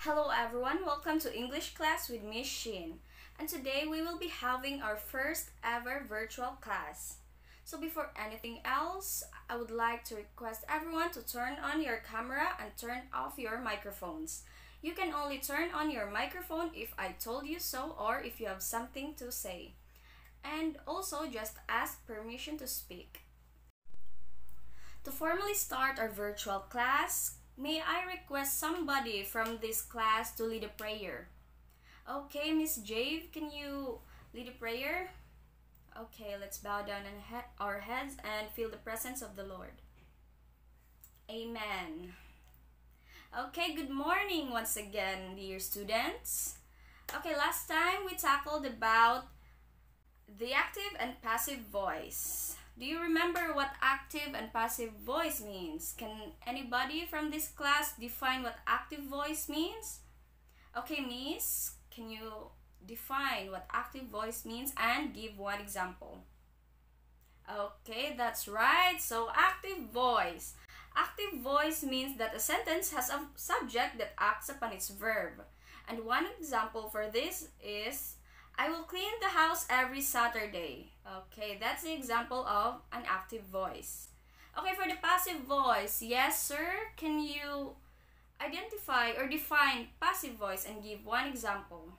Hello everyone, welcome to English class with Miss Shyn. And today we will be having our first ever virtual class. So before anything else, I would like to request everyone to turn on your camera and turn off your microphones. You can only turn on your microphone if I told you so or if you have something to say. And also just ask permission to speak. To formally start our virtual class, may I request somebody from this class to lead a prayer? Okay, Miss Jave, can you lead a prayer? Okay, let's bow down our heads and feel the presence of the Lord. Amen. Okay, good morning once again, dear students. Okay, last time we tackled about the active and passive voice. Do you remember what active and passive voice means? Can anybody from this class define what active voice means? Okay, Miss, can you define what active voice means and give one example? Okay, that's right. So active voice. Active voice means that a sentence has a subject that acts upon its verb. And one example for this is, I will clean the house every Saturday. Okay, that's the example of an active voice. Okay, for the passive voice, yes sir, can you identify or define passive voice and give one example?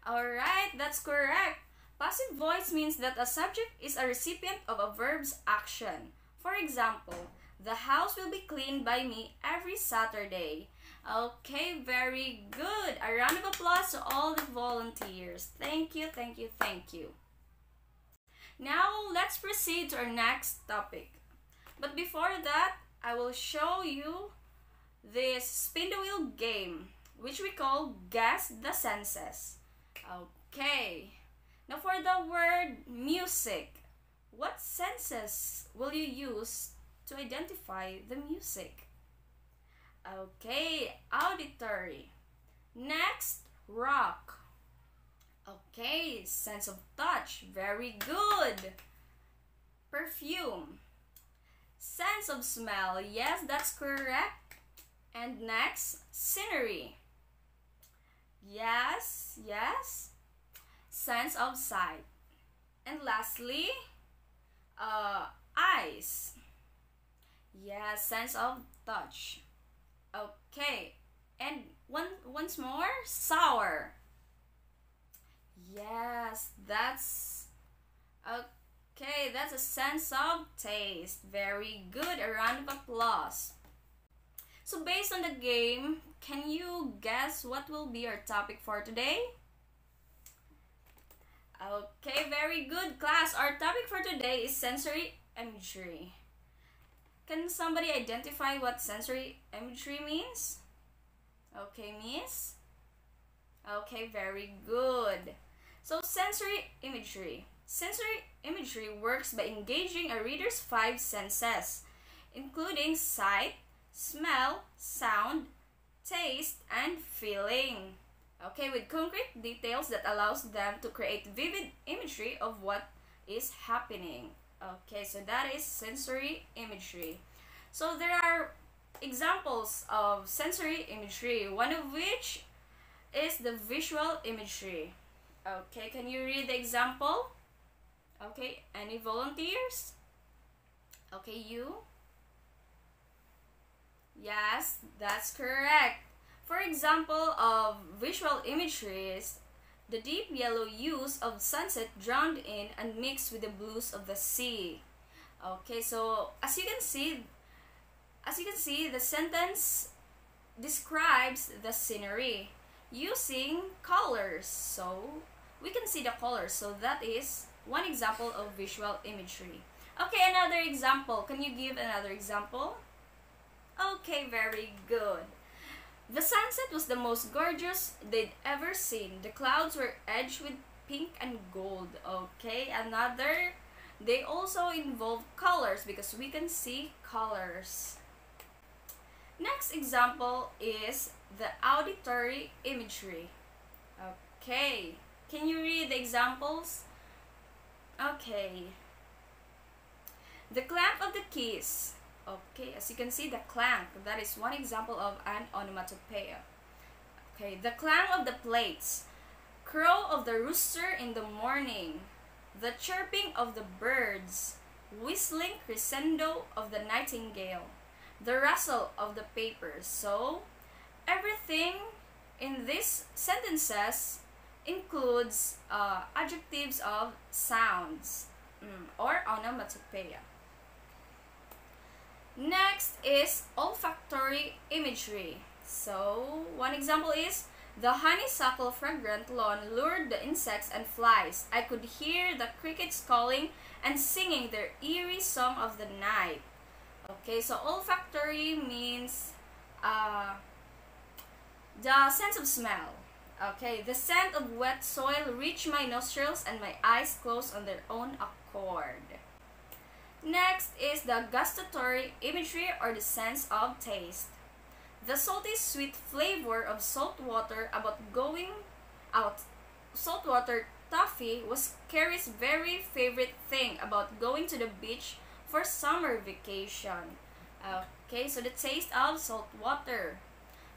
Alright, that's correct. Passive voice means that a subject is a recipient of a verb's action. For example, the house will be cleaned by me every Saturday. Okay, very good. A round of applause to all the volunteers. Thank you, thank you, thank you. Now, let's proceed to our next topic. But before that, I will show you this spin the wheel game, which we call Guess the Senses. Okay. Now for the word music, what senses will you use to identify the music? Okay, auditory. Next, rock. Okay, sense of touch. Very good. Perfume. Sense of smell. Yes, that's correct. And next, scenery. Yes, yes. Sense of sight. And lastly, eyes. Yes, sense of touch. Okay, and once more, sour. Yes, that's okay. That's a sense of taste. Very good. A round of applause. So based on the game, can you guess what will be our topic for today? Okay, very good, class. Our topic for today is sensory imagery. Can somebody identify what sensory imagery means? Okay, miss? Okay, very good. So, sensory imagery. Sensory imagery works by engaging a reader's 5 senses, including sight, smell, sound, taste, and feeling. Okay, with concrete details that allows them to create vivid imagery of what is happening. Okay, so that is sensory imagery. So there are examples of sensory imagery, one of which is the visual imagery. Okay, can you read the example? Okay, any volunteers? Okay, you? Yes, that's correct. For example of visual imagery is the deep yellow hues of sunset drowned in and mixed with the blues of the sea. Okay, so as you can see, the sentence describes the scenery using colors. So we can see the colors. So that is one example of visual imagery. Okay, another example. Can you give another example? Okay, very good. The sunset was the most gorgeous they'd ever seen. The clouds were edged with pink and gold. Okay, another. They also involve colors because we can see colors. Next example is the auditory imagery. Okay, can you read the examples? Okay. The clamp of the keys. Okay, as you can see, the clank, that is one example of an onomatopoeia. Okay, the clang of the plates, crow of the rooster in the morning, the chirping of the birds, whistling crescendo of the nightingale, the rustle of the papers. So, everything in these sentences includes adjectives of sounds or onomatopoeia. Next is olfactory imagery. So, one example is, the honeysuckle fragrant lawn lured the insects and flies. I could hear the crickets calling and singing their eerie song of the night. Okay, so olfactory means the sense of smell. Okay, the scent of wet soil reached my nostrils and my eyes closed on their own accord. Next is the gustatory imagery or the sense of taste. The salty sweet flavor of salt water about going out. Saltwater toffee was Carrie's very favorite thing about going to the beach for summer vacation. Okay, so the taste of salt water.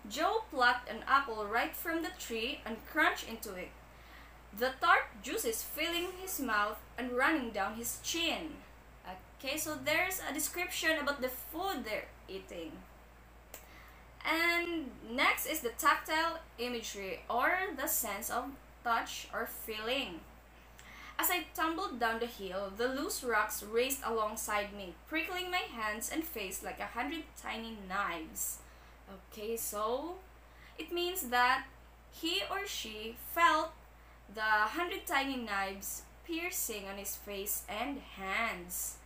Joe plucked an apple right from the tree and crunched into it, the tart juices filling his mouth and running down his chin. Okay, so there's a description about the food they're eating. And next is the tactile imagery or the sense of touch or feeling. As I tumbled down the hill, the loose rocks raced alongside me, prickling my hands and face like 100 tiny knives. Okay, so it means that he or she felt the 100 tiny knives piercing on his face and hands.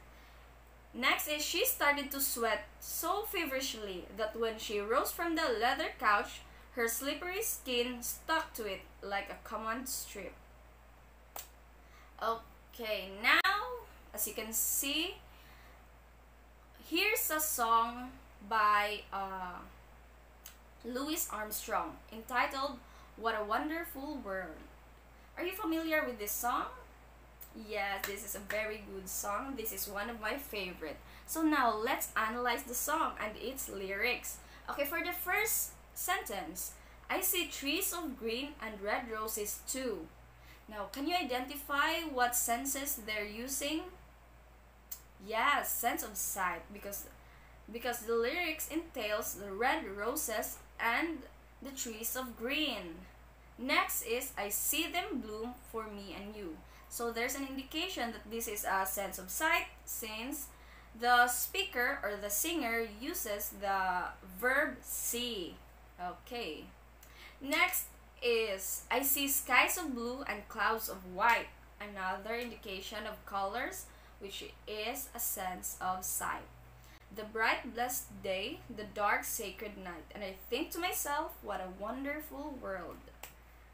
Next is, she started to sweat so feverishly that when she rose from the leather couch, her slippery skin stuck to it like a command strip. Okay, now, as you can see, here's a song by Louis Armstrong entitled "What a Wonderful World." Are you familiar with this song? Yes, this is a very good song. This is one of my favorite. So now let's analyze the song and its lyrics. Okay, for the first sentence, I see trees of green and red roses too. Now, can you identify what senses they're using? Yes, sense of sight, because the lyrics entails the red roses and the trees of green. Next is, I see them bloom for me and you. So there's an indication that this is a sense of sight since the speaker or the singer uses the verb see. Okay. Next is, I see skies of blue and clouds of white. Another indication of colors, which is a sense of sight. The bright blessed day, the dark sacred night. And I think to myself, what a wonderful world.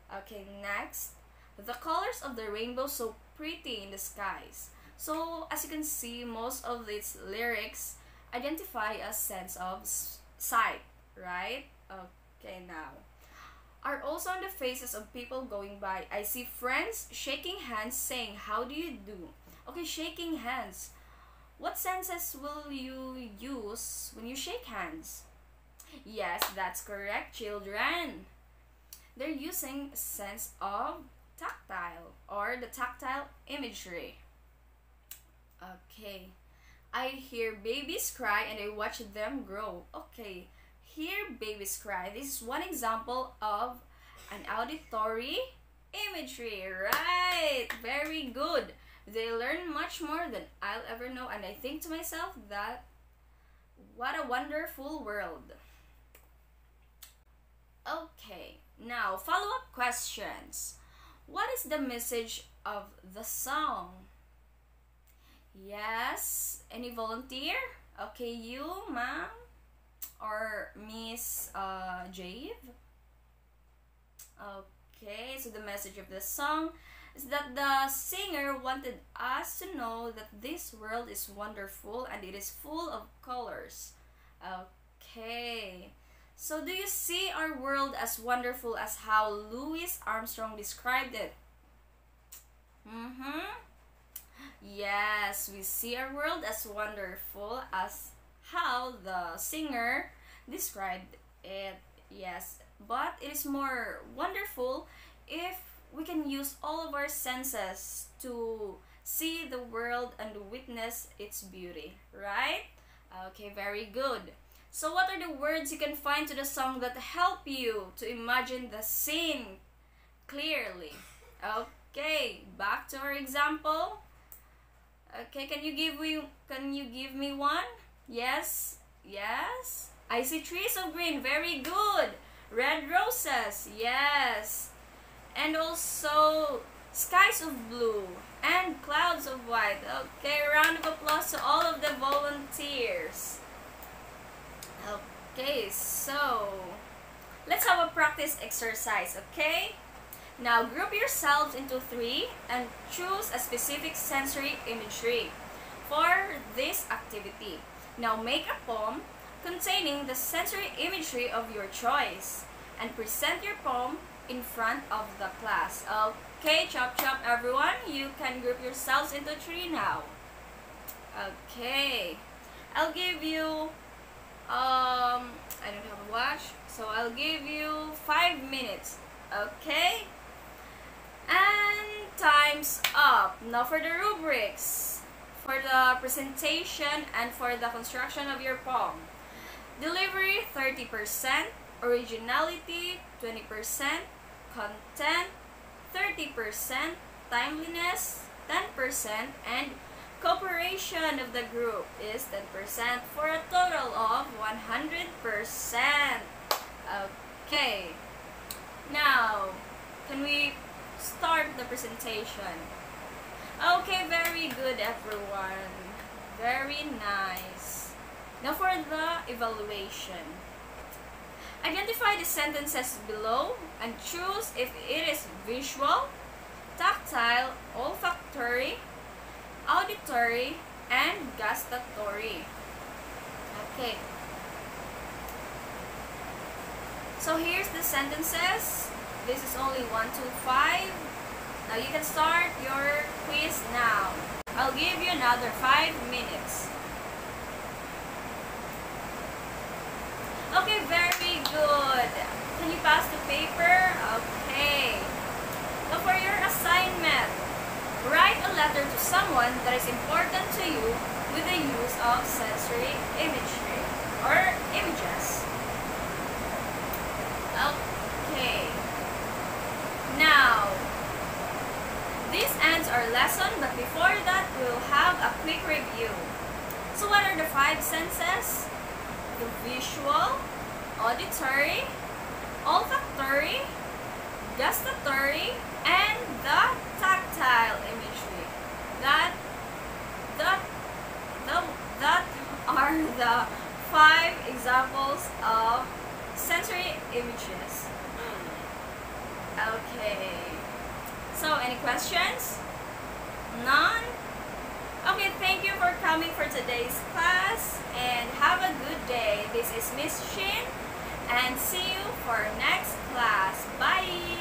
Okay, next. The colors of the rainbow so pretty in the skies. So, as you can see, most of its lyrics identify a sense of sight, right? Okay, now. Are also on the faces of people going by. I see friends shaking hands saying, how do you do? Okay, shaking hands. What senses will you use when you shake hands? Yes, that's correct, children. They're using a sense of tactile or the tactile imagery. Okay. I hear babies cry and I watch them grow. Okay. Hear babies cry. This is one example of an auditory imagery. Right. Very good. They learn much more than I'll ever know, and I think to myself that what a wonderful world. Okay. Now, follow-up questions. What is the message of the song? Yes, any volunteer? Okay, you, ma'am, or Miss Jave? Okay, so the message of the song is that the singer wanted us to know that this world is wonderful and it is full of colors. Okay. So do you see our world as wonderful as how Louis Armstrong described it? Yes, we see our world as wonderful as how the singer described it Yes, but it is more wonderful if we can use all of our senses to see the world and witness its beauty, right? Okay, very good. So what are the words you can find to the song that help you to imagine the scene clearly? Okay, back to our example. Okay, can you give me one? Yes. Yes. I see trees of green. Very good. Red roses. Yes. And also skies of blue and clouds of white. Okay, round of applause to all of the volunteers. Okay, so let's have a practice exercise, okay? Now group yourselves into 3 and choose a specific sensory imagery for this activity. Now make a poem containing the sensory imagery of your choice and present your poem in front of the class. Okay, chop chop everyone, you can group yourselves into 3 now. Okay, I'll give you I don't have a watch, so I'll give you 5 minutes. Okay, and time's up. Now for the rubrics, for the presentation and for the construction of your poem. Delivery 30%, originality 20%, content 30%, timeliness 10%, and cooperation of the group is 10% for a total of 100%. Okay, now can we start the presentation? Okay, very good everyone. Very nice. Now for the evaluation. Identify the sentences below and choose if it is visual, tactile, olfactory, auditory, and gustatory. Okay. So here's the sentences. This is only 1 to 5. Now you can start your quiz now. I'll give you another 5 minutes. Okay, very good. Can you pass the paper? Okay. Now for your assignment, write a letter to someone that is important to you with the use of sensory imagery or images. Okay. Now, this ends our lesson, but before that, we'll have a quick review. So what are the 5 senses? The visual, auditory, olfactory, gustatory, and the tactile imagery. That are the 5 examples of sensory images. Okay. So, any questions? None? Okay, thank you for coming for today's class and have a good day. This is Miss Shyn and see you for our next class. Bye!